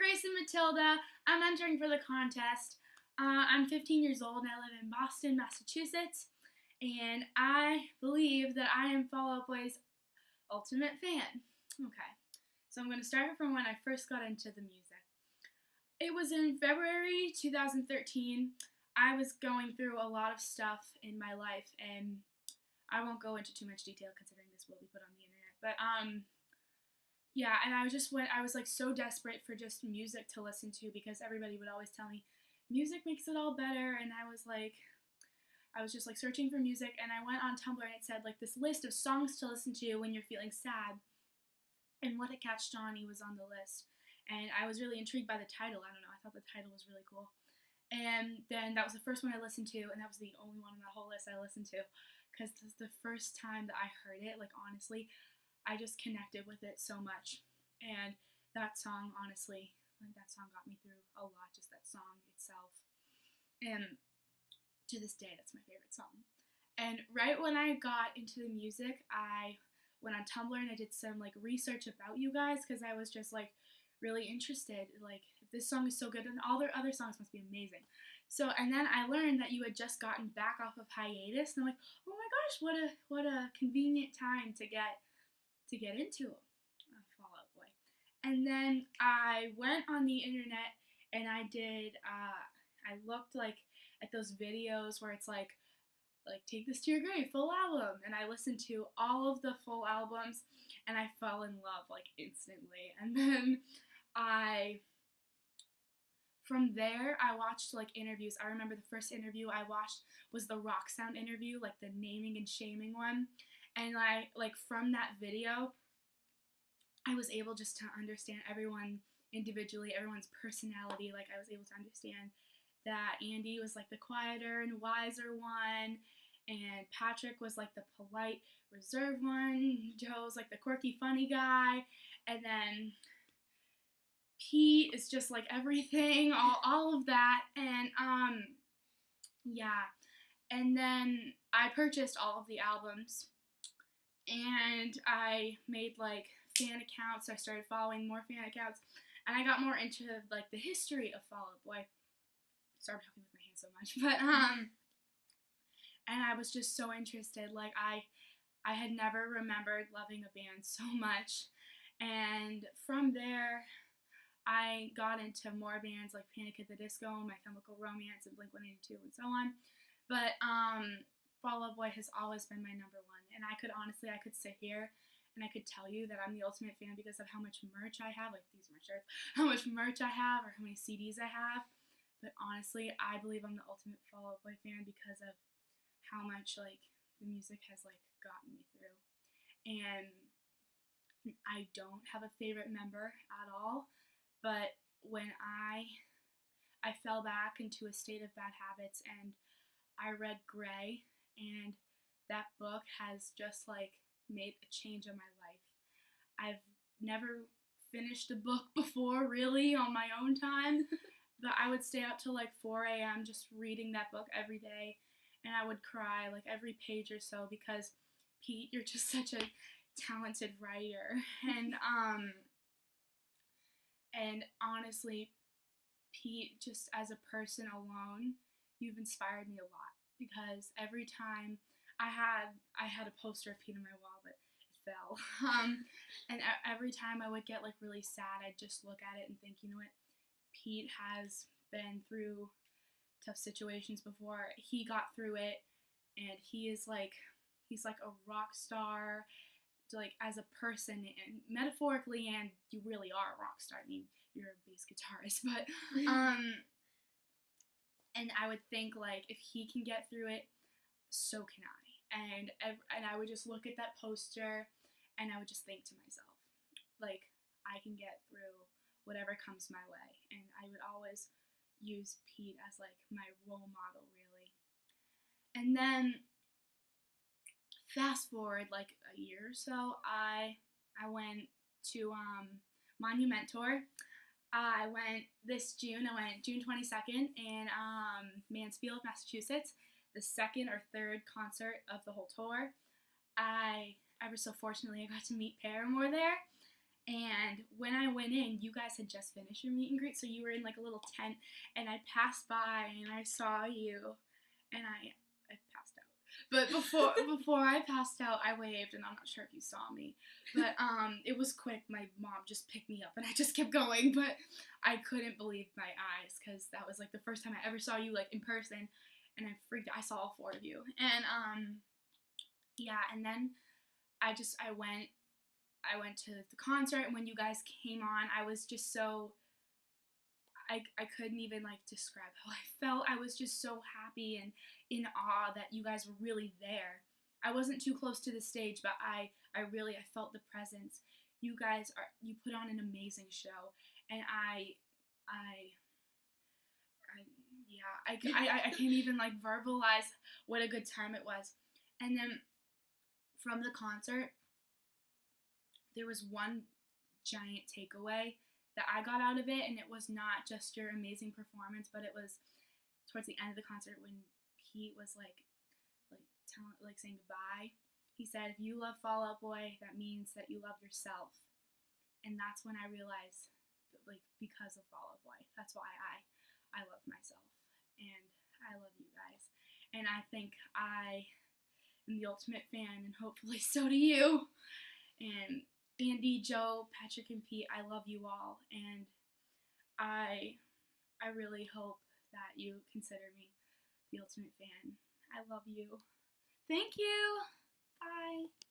Grace and Matilda. I'm entering for the contest. I'm 15 years old and I live in Boston, Massachusetts. And I believe that I am Fall Out Boy's ultimate fan. Okay, so I'm going to start from when I first got into the music. It was in February 2013. I was going through a lot of stuff in my life, and I won't go into too much detail considering this will be put on the internet. But yeah, and I was like so desperate for just music to listen to because everybody would always tell me music makes it all better, and I was just like searching for music, and I went on Tumblr and it said like this list of songs to listen to when you're feeling sad, and What a Catch Johnny was on the list, and I was really intrigued by the title. I don't know, I thought the title was really cool, and then that was the first one I listened to, and that was the only one on that whole list I listened to, because this is the first time that I heard it. Like honestly, I just connected with it so much, and that song, honestly, like that song got me through a lot, just that song itself, and to this day, that's my favorite song. And right when I got into the music, I went on Tumblr and I did some like research about you guys because I was just like really interested. Like, if this song is so good, then all their other songs must be amazing. So, and then I learned that you had just gotten back off of hiatus, and I'm like, oh my gosh, what a convenient time to get into Fall Out Boy. And then I went on the internet and I looked like at those videos where it's like Take This to Your Grave, full album, and I listened to all of the full albums and I fell in love like instantly. And then from there I watched like interviews. I remember the first interview I watched was the Rock Sound interview, like the naming and shaming one, and I like from that video I was able just to understand everyone individually, everyone's personality. Like I was able to understand that Andy was like the quieter and wiser one, and Patrick was like the polite, reserved one. Joe's like the quirky, funny guy, and then Pete is just like everything, all of that, and yeah. And then I purchased all of the albums, and I made like fan accounts. I started following more fan accounts, and I got more into like the history of Fall Out Boy. Sorry, I'm talking with my hands so much, but and I was just so interested. Like I had never remembered loving a band so much, and from there I got into more bands like Panic at the Disco, My Chemical Romance, and Blink-182, and so on. But Fall Out Boy has always been my number one, and I could sit here and I could tell you that I'm the ultimate fan because of how much merch I have, like these merch shirts, how much merch I have, or how many CDs I have. But honestly, I believe I'm the ultimate Fall Out Boy fan because of how much like the music has like gotten me through. And I don't have a favorite member at all, but when I fell back into a state of bad habits and I read Grey, and that book has just like made a change in my life. I've never finished a book before really on my own time. But I would stay up till like 4 a.m. just reading that book every day, and I would cry like every page or so because Pete, you're just such a talented writer, and honestly, Pete, just as a person alone, you've inspired me a lot because every time I had a poster of Pete on my wall, but it fell, and every time I would get like really sad, I'd just look at it and think, you know what? Pete has been through tough situations before. He got through it, and he's like a rock star, like as a person and metaphorically, and you really are a rock star. I mean, you're a bass guitarist, but and I would think like if he can get through it, so can I. And I would just look at that poster, and I would just think to myself, like I can get through whatever comes my way. And I would always use Pete as like my role model, really. And then fast forward like a year or so, I went to Monumentor. I went June 22nd in Mansfield, Massachusetts, the second or third concert of the whole tour. I ever so fortunately I got to meet Paramore there, And when I went in, you guys had just finished your meet and greet, so you were in like a little tent, and I passed by and I saw you, and I passed out. But before I passed out, I waved, and I'm not sure if you saw me, but it was quick. My mom just picked me up, and I just kept going. But I couldn't believe my eyes because that was like the first time I ever saw you like in person, and I freaked. I saw all four of you, and yeah, and then I went to the concert, and when you guys came on, I was just so I couldn't even like describe how I felt. I was just so happy and in awe that you guys were really there. I wasn't too close to the stage, but I felt the presence. You put on an amazing show, and I I yeah, I can't even like verbalize what a good time it was. And then from the concert, there was one giant takeaway that I got out of it, and it was not just your amazing performance, but it was towards the end of the concert when Pete was like saying goodbye. He said, "If you love Fall Out Boy, that means that you love yourself," and that's when I realized, that, like, because of Fall Out Boy, that's why I love myself, and I love you guys, and I think I am the ultimate fan, and hopefully so do you. And Andy, Joe, Patrick, and Pete, I love you all, and I I really hope that you consider me the ultimate fan. I love you. Thank you. Bye.